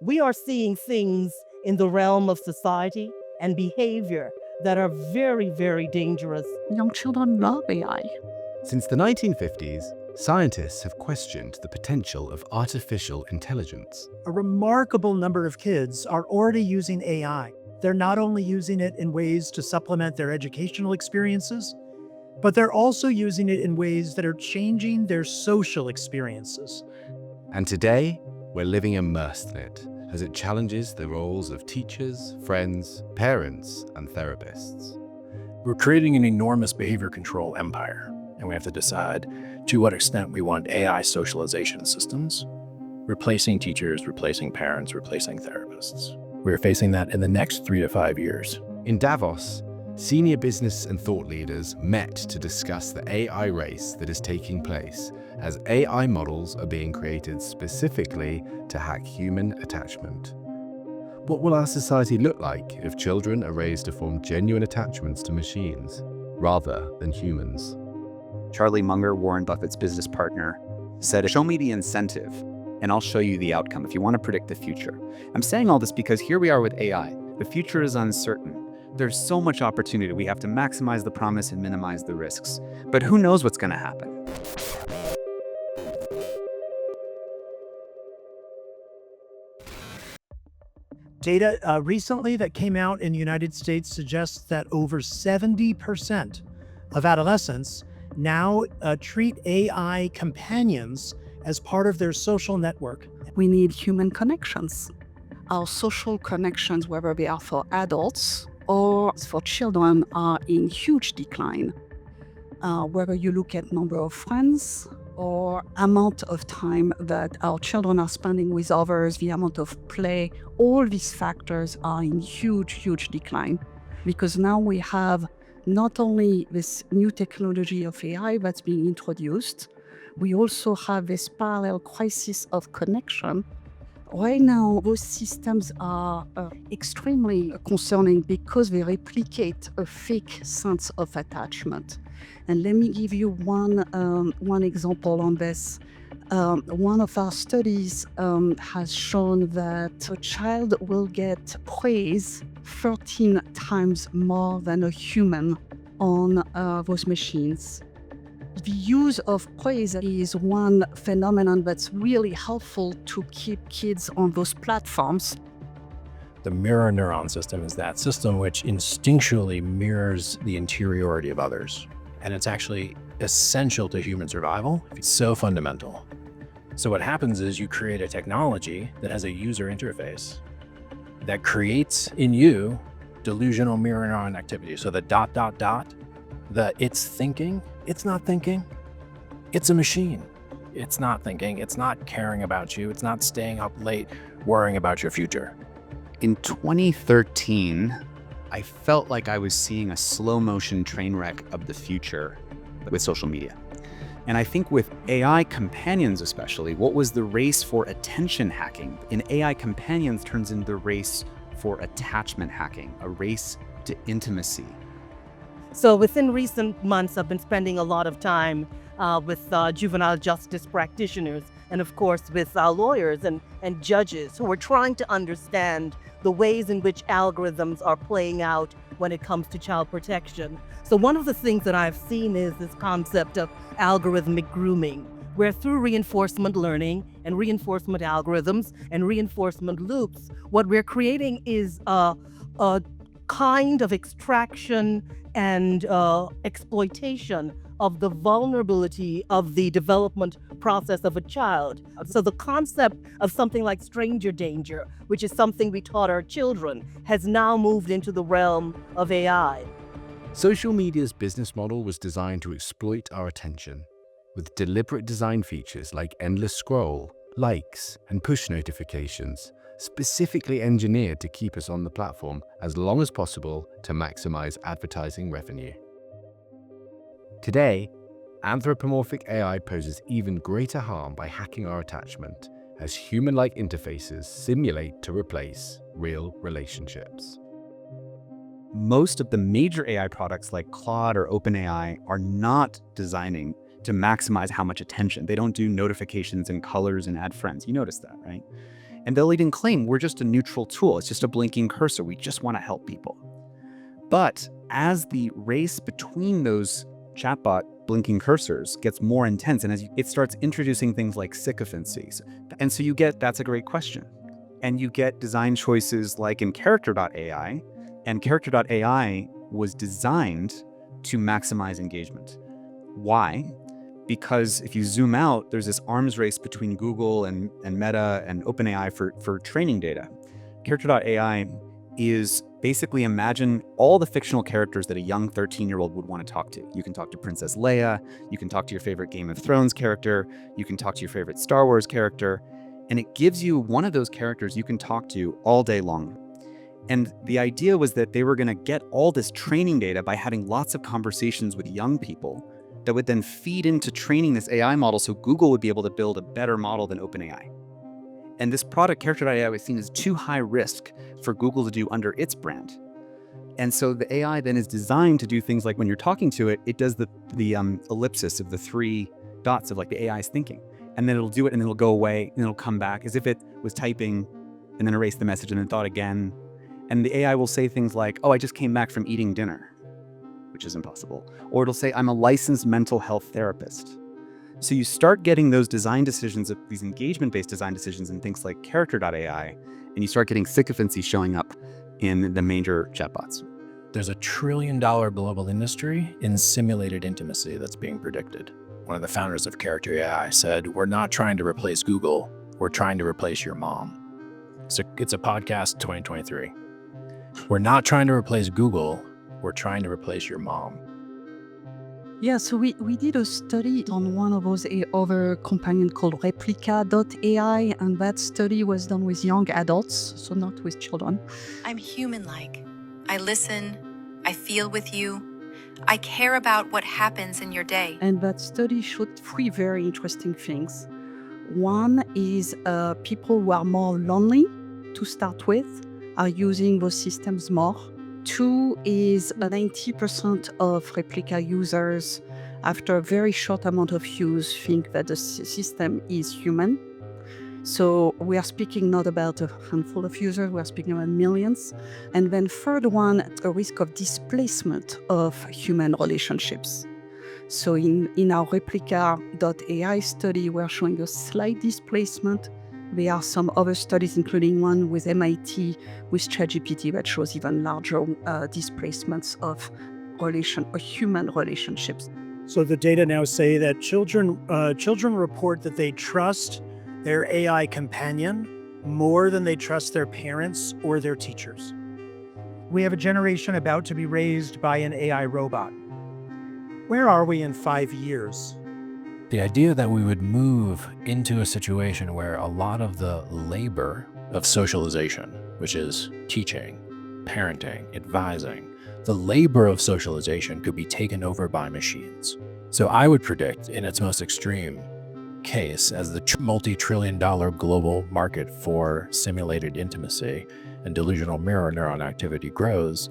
We are seeing things in the realm of society and behavior that are very, very dangerous. Young children love AI. Since the 1950s, scientists have questioned the potential of artificial intelligence. A remarkable number of kids are already using AI. They're not only using it in ways to supplement their educational experiences, but they're also using it in ways that are changing their social experiences. And today, we're living immersed in it as it challenges the roles of teachers, friends, parents, and therapists. We're creating an enormous behavior control empire, and we have to decide to what extent we want AI socialization systems, replacing teachers, replacing parents, replacing therapists. We're facing that in the next 3 to 5 years. In Davos, senior business and thought leaders met to discuss the AI race that is taking place as AI models are being created specifically to hack human attachment. What will our society look like if children are raised to form genuine attachments to machines rather than humans? Charlie Munger, Warren Buffett's business partner, said, "Show me the incentive and I'll show you the outcome if you want to predict the future." I'm saying all this because here we are with AI. The future is uncertain. There's so much opportunity. We have to maximize the promise and minimize the risks. But who knows what's going to happen? Data recently that came out in the United States suggests that over 70% of adolescents now treat AI companions as part of their social network. We need human connections. Our social connections, whether they are for adults or for children, are in huge decline. Whether you look at number of friends or amount of time that our children are spending with others, the amount of play, all these factors are in huge, huge decline. Because now we have not only this new technology of AI that's being introduced, we also have this parallel crisis of connection. Right now, those systems are extremely concerning because they replicate a fake sense of attachment. And let me give you one example on this. One of our studies has shown that a child will get praise 13 times more than a human on those machines. The use of praise is one phenomenon that's really helpful to keep kids on those platforms. The mirror neuron system is that system which instinctually mirrors the interiority of others. And it's actually essential to human survival. It's so fundamental. So what happens is you create a technology that has a user interface that creates in you delusional mirror neuron activity. So the ... the it's thinking, it's not thinking. It's a machine. It's not thinking, it's not caring about you, it's not staying up late worrying about your future. In 2013, I felt like I was seeing a slow motion train wreck of the future with social media. And I think with AI companions especially, what was the race for attention hacking in AI companions turns into the race for attachment hacking, a race to intimacy. So within recent months, I've been spending a lot of time with juvenile justice practitioners and of course with lawyers and judges who are trying to understand the ways in which algorithms are playing out when it comes to child protection. So one of the things that I've seen is this concept of algorithmic grooming, where through reinforcement learning and reinforcement algorithms and reinforcement loops, what we're creating is a kind of extraction and exploitation of the vulnerability of the development process of a child. So the concept of something like stranger danger, which is something we taught our children, has now moved into the realm of AI. Social media's business model was designed to exploit our attention, with deliberate design features like endless scroll, likes, and push notifications, specifically engineered to keep us on the platform as long as possible to maximize advertising revenue. Today, anthropomorphic AI poses even greater harm by hacking our attachment as human-like interfaces simulate to replace real relationships. Most of the major AI products like Claude or OpenAI are not designing to maximize how much attention. They don't do notifications and colors and add friends. You notice that, right? And they'll even claim we're just a neutral tool. It's just a blinking cursor. We just want to help people. But as the race between those chatbot blinking cursors gets more intense, and it starts introducing things like sycophancies. And so you get, that's a great question. And you get design choices like in character.ai, and character.ai was designed to maximize engagement. Why? Because if you zoom out, there's this arms race between Google and Meta and OpenAI for training data. Character.ai is basically, imagine all the fictional characters that a young 13-year-old would want to talk to. You can talk to Princess Leia, you can talk to your favorite Game of Thrones character, you can talk to your favorite Star Wars character, and it gives you one of those characters you can talk to all day long. And the idea was that they were going to get all this training data by having lots of conversations with young people that would then feed into training this AI model so Google would be able to build a better model than OpenAI. And this product, Character.ai, was seen as too high risk for Google to do under its brand. And so the AI then is designed to do things like when you're talking to it, it does the ellipsis of the 3 dots of like the AI's thinking. And then it'll do it and then it'll go away and it'll come back as if it was typing and then erase the message and then thought again. And the AI will say things like, oh, I just came back from eating dinner, which is impossible. Or it'll say, I'm a licensed mental health therapist. So you start getting those design decisions, these engagement-based design decisions in things like character.ai, and you start getting sycophancy showing up in the major chatbots. There's $1 trillion global industry in simulated intimacy that's being predicted. One of the founders of Character AI said, we're not trying to replace Google, we're trying to replace your mom. So it's a podcast 2023. We're not trying to replace Google, we're trying to replace your mom. Yeah, so we did a study on one of those other companion called Replica.ai, and that study was done with young adults, so not with children. I'm human-like. I listen, I feel with you, I care about what happens in your day. And that study showed 3 very interesting things. One is people who are more lonely to start with are using those systems more. 2 is 90% of Replica users, after a very short amount of use, think that the system is human. So we are speaking not about a handful of users, we are speaking about millions. And then third one, a risk of displacement of human relationships. So in our Replica.ai study, we're showing a slight displacement. There are some other studies, including one with MIT with ChatGPT, that shows even larger displacements of human relationships. So the data now say that children report that they trust their AI companion more than they trust their parents or their teachers. We have a generation about to be raised by an AI robot. Where are we in 5 years? The idea that we would move into a situation where a lot of the labor of socialization, which is teaching, parenting, advising, the labor of socialization could be taken over by machines. So I would predict, in its most extreme case, as the multi-trillion-dollar global market for simulated intimacy and delusional mirror neuron activity grows,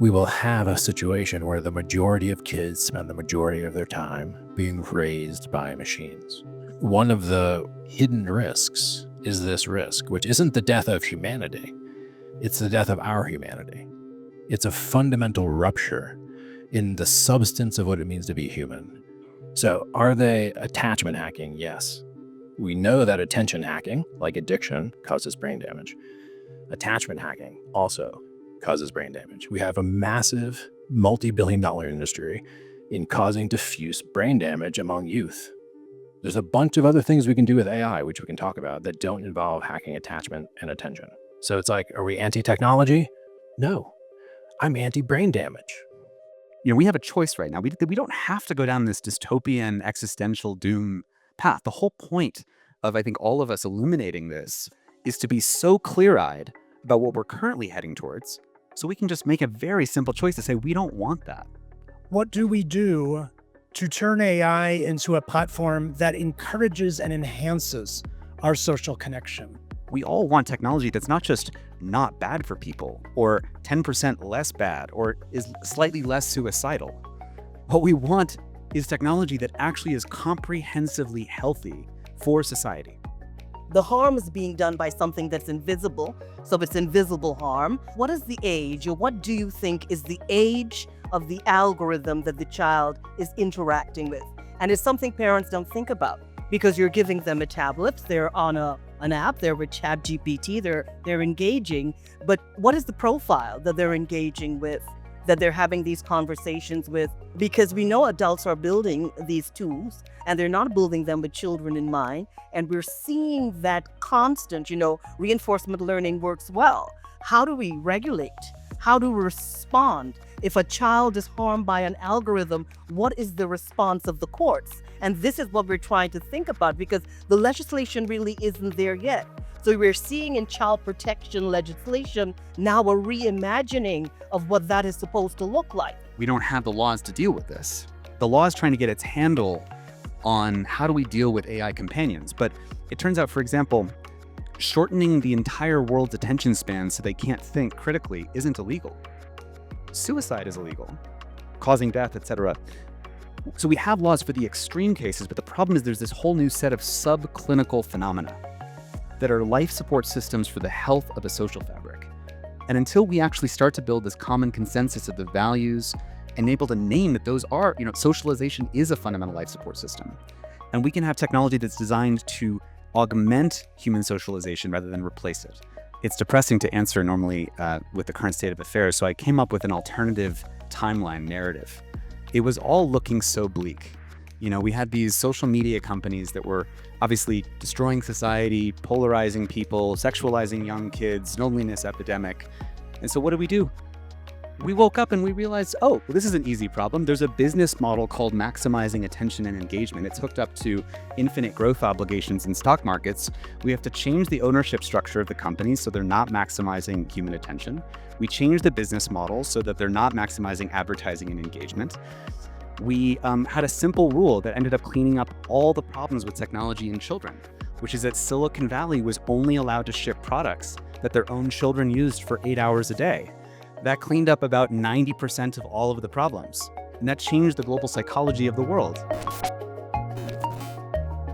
we will have a situation where the majority of kids spend the majority of their time being raised by machines. One of the hidden risks is this risk, which isn't the death of humanity, it's the death of our humanity. It's a fundamental rupture in the substance of what it means to be human. So are they attachment hacking? Yes. We know that attention hacking, like addiction, causes brain damage. Attachment hacking also causes brain damage. We have a massive multi-billion-dollar industry in causing diffuse brain damage among youth. There's a bunch of other things we can do with AI, which we can talk about, that don't involve hacking attachment and attention. So it's like, are we anti-technology? No, I'm anti-brain damage. You know, we have a choice right now. We don't have to go down this dystopian existential doom path. The whole point of, I think, all of us illuminating this is to be so clear-eyed about what we're currently heading towards, so we can just make a very simple choice to say, we don't want that. What do we do to turn AI into a platform that encourages and enhances our social connection? We all want technology that's not just not bad for people, or 10% less bad, or is slightly less suicidal. What we want is technology that actually is comprehensively healthy for society. The harm is being done by something that's invisible, so it's invisible harm. What is the age, or what do you think is the age of the algorithm that the child is interacting with? And it's something parents don't think about, because you're giving them a tablet, they're on an app, they're with ChatGPT, they're engaging, but what is the profile that they're engaging with, that they're having these conversations with? Because we know adults are building these tools and they're not building them with children in mind. And we're seeing that constant, reinforcement learning works well. How do we regulate? How do we respond? If a child is harmed by an algorithm, what is the response of the courts? And this is what we're trying to think about, because the legislation really isn't there yet. So we're seeing in child protection legislation now a reimagining of what that is supposed to look like. We don't have the laws to deal with this. The law is trying to get its handle on how do we deal with AI companions. But it turns out, for example, shortening the entire world's attention span so they can't think critically isn't illegal. Suicide is illegal, causing death, etc. So we have laws for the extreme cases, but the problem is there's this whole new set of subclinical phenomena that are life support systems for the health of a social fabric. And until we actually start to build this common consensus of the values and able to name that those are, socialization is a fundamental life support system. And we can have technology that's designed to augment human socialization rather than replace it. It's depressing to answer normally with the current state of affairs, so I came up with an alternative timeline narrative. It was all looking so bleak. We had these social media companies that were obviously destroying society, polarizing people, sexualizing young kids, loneliness epidemic. And so what did? We woke up and we realized, this is an easy problem. There's a business model called maximizing attention and engagement. It's hooked up to infinite growth obligations in stock markets. We have to change the ownership structure of the companies so they're not maximizing human attention. We changed the business model so that they're not maximizing advertising and engagement. We had a simple rule that ended up cleaning up all the problems with technology in children, which is that Silicon Valley was only allowed to ship products that their own children used for 8 hours a day. That cleaned up about 90% of all of the problems, and that changed the global psychology of the world.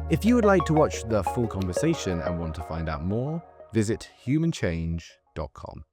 If you would like to watch the full conversation and want to find out more, visit humanchange.com.